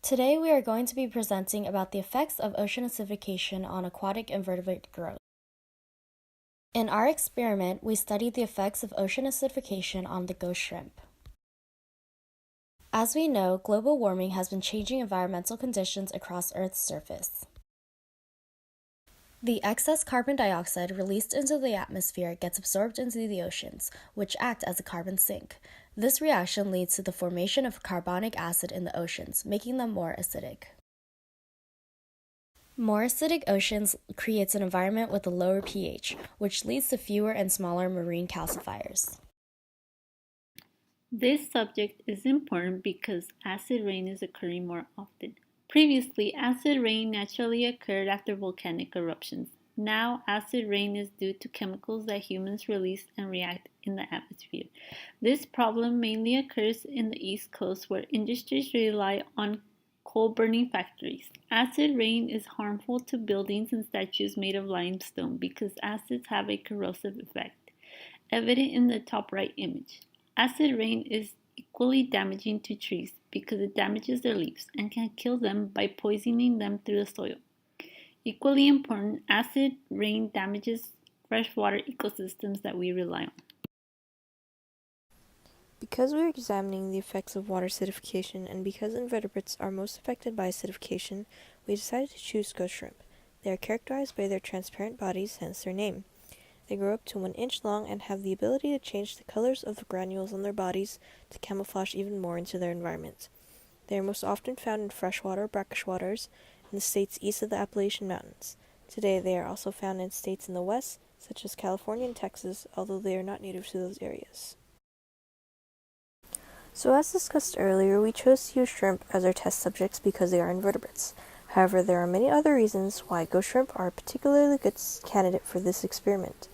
Today we are going to be presenting about the effects of ocean acidification on aquatic invertebrate growth. In our experiment, we studied the effects of ocean acidification on the ghost shrimp. As we know, global warming has been changing environmental conditions across Earth's surface. The excess carbon dioxide released into the atmosphere gets absorbed into the oceans, which act as a carbon sink. This reaction leads to the formation of carbonic acid in the oceans, making them more acidic. More acidic oceans creates an environment with a lower pH, which leads to fewer and smaller marine calcifiers. This subject is important because acid rain is occurring more often. Previously, acid rain naturally occurred after volcanic eruptions. Now, acid rain is due to chemicals that humans release and react in the atmosphere. This problem mainly occurs in the East Coast, where industries rely on coal-burning factories. Acid rain is harmful to buildings and statues made of limestone because acids have a corrosive effect, evident in the top right image. Acid rain is equally damaging to trees because it damages their leaves and can kill them by poisoning them through the soil. Equally important, acid rain damages freshwater ecosystems that we rely on. Because we are examining the effects of water acidification and because invertebrates are most affected by acidification, we decided to choose ghost shrimp. They are characterized by their transparent bodies, hence their name. They grow up to 1 inch long and have the ability to change the colors of the granules on their bodies to camouflage even more into their environment. They are most often found in freshwater, brackish waters in the states east of the Appalachian Mountains. Today, they are also found in states in the west, such as California and Texas, although they are not native to those areas. So as discussed earlier, we chose to use shrimp as our test subjects because they are invertebrates. However, there are many other reasons why ghost shrimp are a particularly good candidate for this experiment.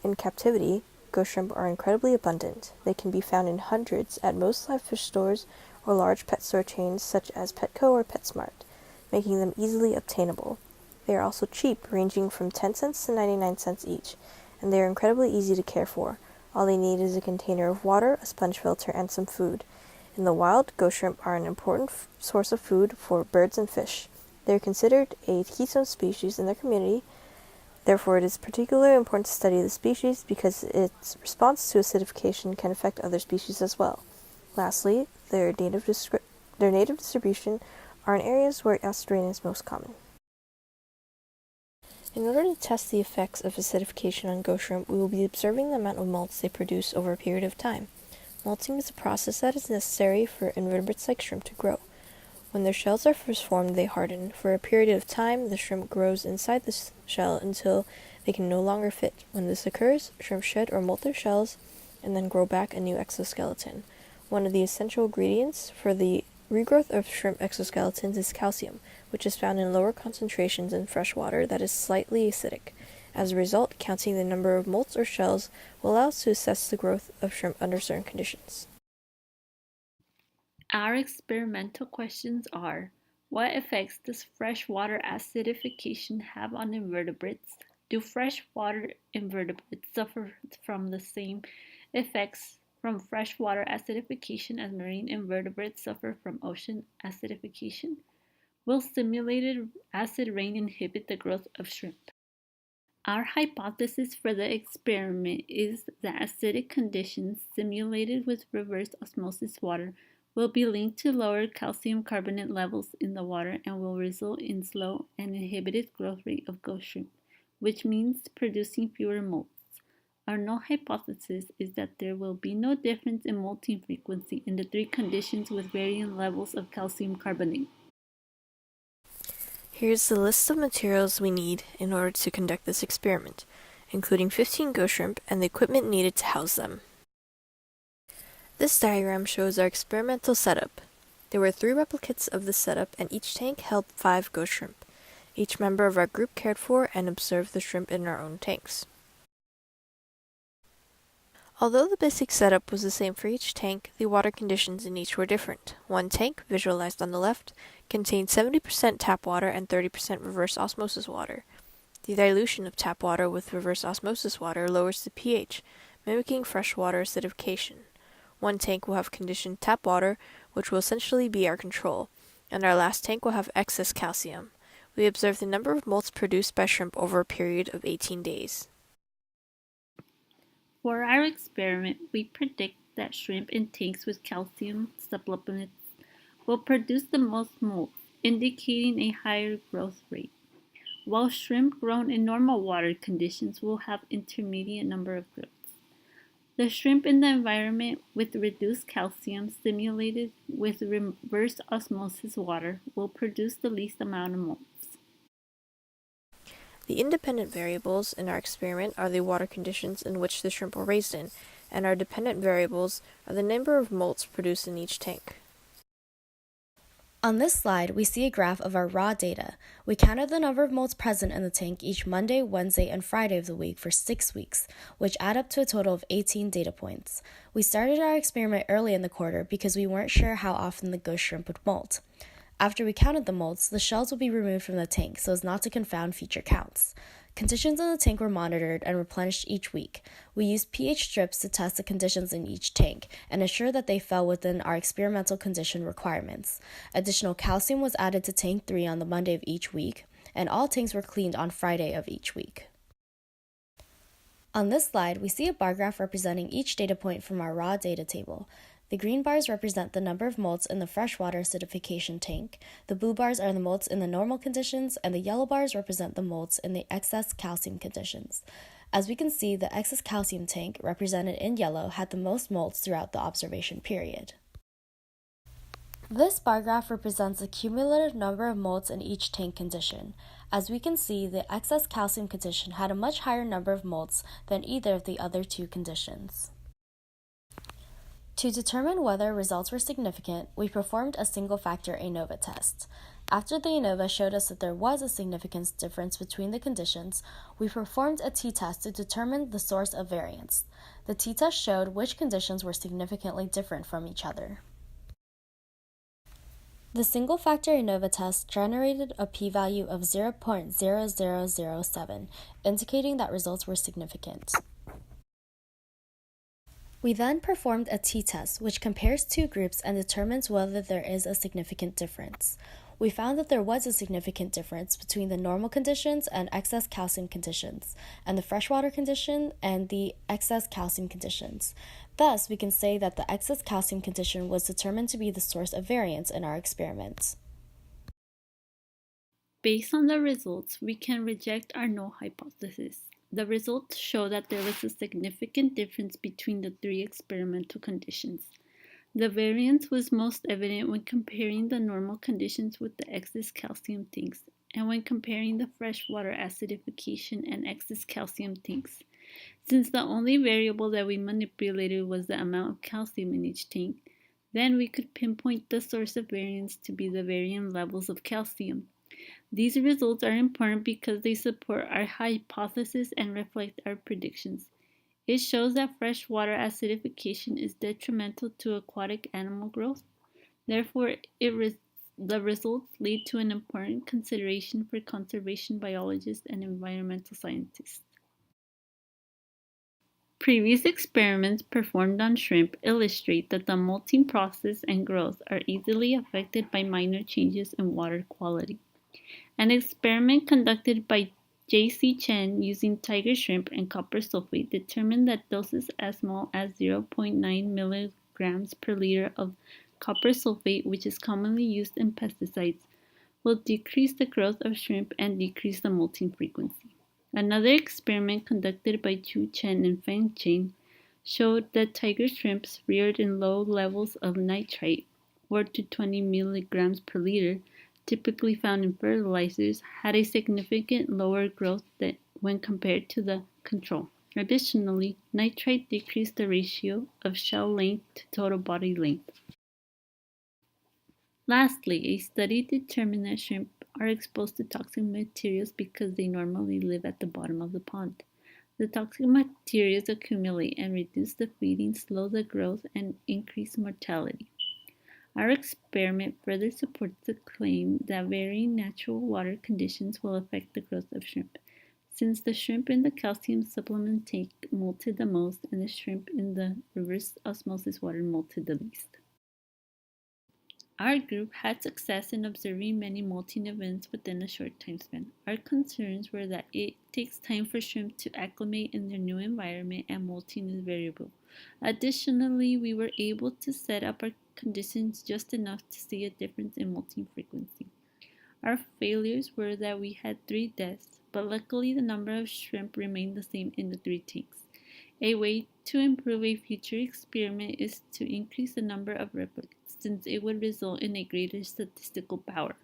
In captivity, ghost shrimp are incredibly abundant. They can be found in hundreds at most live fish stores or large pet store chains such as Petco or PetSmart, making them easily obtainable. They are also cheap, ranging from 10 cents to 99 cents each, and they are incredibly easy to care for. All they need is a container of water, a sponge filter, and some food. In the wild, ghost shrimp are an important source of food for birds and fish. They are considered a keystone species in their community. Therefore, it is particularly important to study the species because its response to acidification can affect other species as well. Lastly, their native distribution are in areas where acid rain is most common. In order to test the effects of acidification on ghost shrimp, we will be observing the amount of molts they produce over a period of time. Molting is a process that is necessary for invertebrates like shrimp to grow. When their shells are first formed, they harden. For a period of time, the shrimp grows inside the shell until they can no longer fit. When this occurs, shrimp shed or molt their shells and then grow back a new exoskeleton. One of the essential ingredients for the regrowth of shrimp exoskeletons is calcium, which is found in lower concentrations in fresh water that is slightly acidic. As a result, counting the number of molts or shells will allow us to assess the growth of shrimp under certain conditions. Our experimental questions are: what effects does freshwater acidification have on invertebrates? Do freshwater invertebrates suffer from the same effects from freshwater acidification as marine invertebrates suffer from ocean acidification? Will simulated acid rain inhibit the growth of shrimp? Our hypothesis for the experiment is that acidic conditions simulated with reverse osmosis water will be linked to lower calcium carbonate levels in the water and will result in slow and inhibited growth rate of ghost shrimp, which means producing fewer molts. Our null hypothesis is that there will be no difference in molting frequency in the 3 conditions with varying levels of calcium carbonate. Here's the list of materials we need in order to conduct this experiment, including 15 ghost shrimp and the equipment needed to house them. This diagram shows our experimental setup. There were 3 replicates of the setup and each tank held 5 ghost shrimp. Each member of our group cared for and observed the shrimp in our own tanks. Although the basic setup was the same for each tank, the water conditions in each were different. One tank, visualized on the left, contained 70% tap water and 30% reverse osmosis water. The dilution of tap water with reverse osmosis water lowers the pH, mimicking freshwater acidification. One tank will have conditioned tap water, which will essentially be our control. and our last tank will have excess calcium. We observed the number of molts produced by shrimp over a period of 18 days. For our experiment, we predict that shrimp in tanks with calcium supplements will produce the most molts, indicating a higher growth rate, while shrimp grown in normal water conditions will have intermediate number of growths. The shrimp in the environment with reduced calcium stimulated with reverse osmosis water will produce the least amount of molts. The independent variables in our experiment are the water conditions in which the shrimp were raised in, and our dependent variables are the number of molts produced in each tank. On this slide, we see a graph of our raw data. We counted the number of molts present in the tank each Monday, Wednesday, and Friday of the week for 6 weeks, which add up to a total of 18 data points. We started our experiment early in the quarter because we weren't sure how often the ghost shrimp would molt. After we counted the molts, the shells would be removed from the tank so as not to confound future counts. Conditions in the tank were monitored and replenished each week. We used pH strips to test the conditions in each tank and ensure that they fell within our experimental condition requirements. Additional calcium was added to tank 3 on the Monday of each week, and all tanks were cleaned on Friday of each week. On this slide, we see a bar graph representing each data point from our raw data table. The green bars represent the number of molts in the freshwater acidification tank, the blue bars are the molts in the normal conditions, and the yellow bars represent the molts in the excess calcium conditions. As we can see, the excess calcium tank, represented in yellow, had the most molts throughout the observation period. This bar graph represents the cumulative number of molts in each tank condition. As we can see, the excess calcium condition had a much higher number of molts than either of the other two conditions. To determine whether results were significant, we performed a single-factor ANOVA test. After the ANOVA showed us that there was a significant difference between the conditions, we performed a t-test to determine the source of variance. The t-test showed which conditions were significantly different from each other. The single-factor ANOVA test generated a p-value of 0.0007, indicating that results were significant. We then performed a t-test, which compares two groups and determines whether there is a significant difference. We found that there was a significant difference between the normal conditions and excess calcium conditions, and the freshwater condition and the excess calcium conditions. Thus, we can say that the excess calcium condition was determined to be the source of variance in our experiment. Based on the results, we can reject our null hypothesis. The results show that there was a significant difference between the three experimental conditions. The variance was most evident when comparing the normal conditions with the excess calcium tanks, and when comparing the freshwater acidification and excess calcium tanks. Since the only variable that we manipulated was the amount of calcium in each tank, then we could pinpoint the source of variance to be the varying levels of calcium. These results are important because they support our hypothesis and reflect our predictions. It shows that freshwater acidification is detrimental to aquatic animal growth. Therefore, the results lead to an important consideration for conservation biologists and environmental scientists. Previous experiments performed on shrimp illustrate that the molting process and growth are easily affected by minor changes in water quality. An experiment conducted by J.C. Chen using tiger shrimp and copper sulfate determined that doses as small as 0.9 milligrams per liter of copper sulfate, which is commonly used in pesticides, will decrease the growth of shrimp and decrease the molting frequency. Another experiment conducted by Chu Chen and Feng Chen showed that tiger shrimps reared in low levels of nitrite, 4 to 20 milligrams per liter, typically found in fertilizers, had a significant lower growth than when compared to the control. Additionally, nitrite decreased the ratio of shell length to total body length. Lastly, a study determined that shrimp are exposed to toxic materials because they normally live at the bottom of the pond. The toxic materials accumulate and reduce the feeding, slow the growth, and increase mortality. Our experiment further supports the claim that varying natural water conditions will affect the growth of shrimp, since the shrimp in the calcium supplement tank molted the most and the shrimp in the reverse osmosis water molted the least. Our group had success in observing many molting events within a short time span. Our concerns were that it takes time for shrimp to acclimate in their new environment and molting is variable. Additionally, we were able to set up our conditions just enough to see a difference in molting frequency. Our failures were that we had 3 deaths, but luckily the number of shrimp remained the same in the 3 tanks. A way to improve a future experiment is to increase the number of replicates, since it would result in a greater statistical power.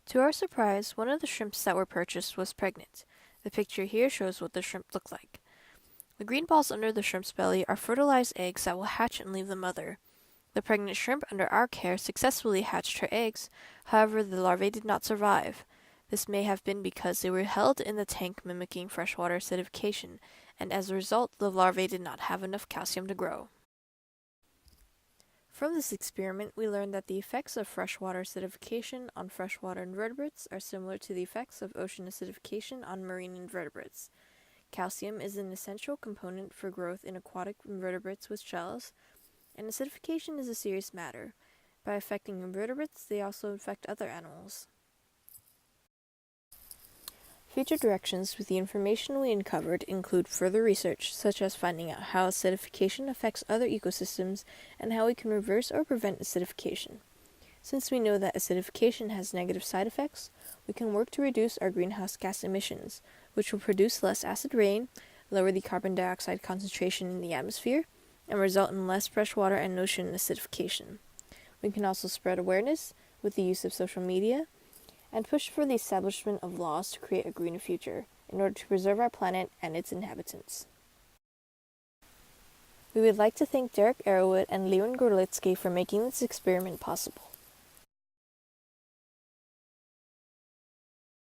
To our surprise, one of the shrimps that were purchased was pregnant. The picture here shows what the shrimp looked like. The green balls under the shrimp's belly are fertilized eggs that will hatch and leave the mother. The pregnant shrimp under our care successfully hatched her eggs, however the larvae did not survive. This may have been because they were held in the tank mimicking freshwater acidification, and as a result the larvae did not have enough calcium to grow. From this experiment, we learned that the effects of freshwater acidification on freshwater invertebrates are similar to the effects of ocean acidification on marine invertebrates. Calcium is an essential component for growth in aquatic invertebrates with shells, and acidification is a serious matter. By affecting invertebrates, they also affect other animals. Future directions with the information we uncovered include further research, such as finding out how acidification affects other ecosystems and how we can reverse or prevent acidification. Since we know that acidification has negative side effects, we can work to reduce our greenhouse gas emissions, which will produce less acid rain, lower the carbon dioxide concentration in the atmosphere, and result in less freshwater and ocean acidification. We can also spread awareness with the use of social media, and push for the establishment of laws to create a greener future in order to preserve our planet and its inhabitants. We would like to thank Derek Arrowwood and Leon Gorlitsky for making this experiment possible.